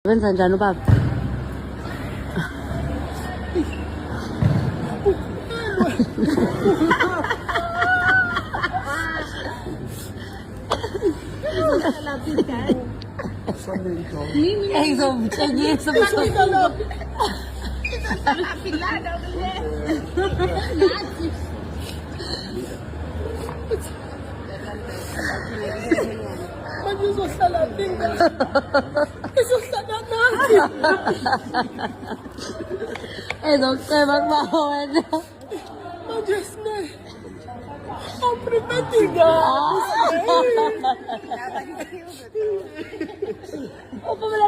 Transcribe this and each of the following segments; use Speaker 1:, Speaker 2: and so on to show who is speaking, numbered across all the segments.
Speaker 1: wenza njani ubaba? Ngizomtshengisa ezokuceba kuba wena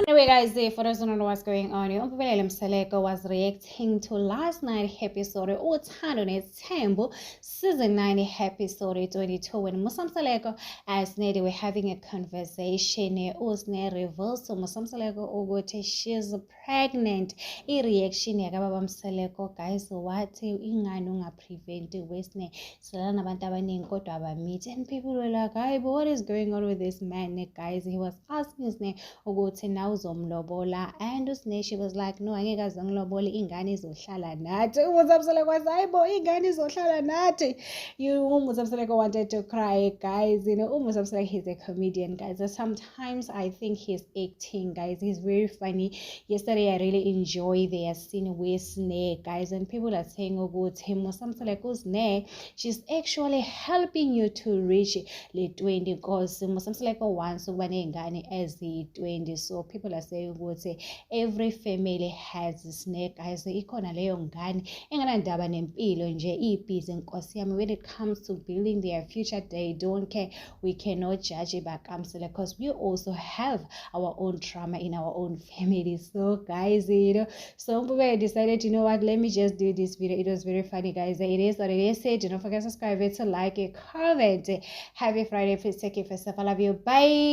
Speaker 2: Anyway, guys, for those who don't know what's going on, Umpumela Msaleko was reacting to last night's episode Uthando Nethembu season 9 episode 22 when Musa Msaleko as Nedi were having a conversation. Usne reveals to Musa Msaleko ukuthi she's pregnant. I-reaction yakababa Msaleko, guys, wathi ingani ungaprevent wesne silana nabantu abaningi kodwa abamithi, and people were like, "Hey, but what is going on with this man?" Guys, he was asking usne ukuthi na uzomlobola, and usne she was like, "No, angeke azongilobole, ingane izohlala nathi." Umusa Msaleko was, "Hayibo, ingane izohlala nathi." Umusa Msaleko wanted to cry, guys. You know, Umusa Msaleko, he's a comedian, guys. So sometimes I think he's acting, guys. He's very funny. Yesterday I really enjoy their scene with Sneh, guys, and people are saying ukuthi Musa Msaleko Sneh, she's actually helping you to reach the 20 because Musa Msaleko wants to be ingane as the 20. So people are saying ukuthi every family has a snake, guys. Ikhona leyo ngane enganandaba nempilo nje ibhizi nkosi yami. When it comes to building their future, they don't care. We cannot judge it back because we also have our own trauma in our own family. So guys, you know, some people decided, you know what, let me just do this video. It was very funny, guys. It is what it is. Don't forget to subscribe, to like it, comment. Happy Friday. Please take care of yourself. I love you. Bye.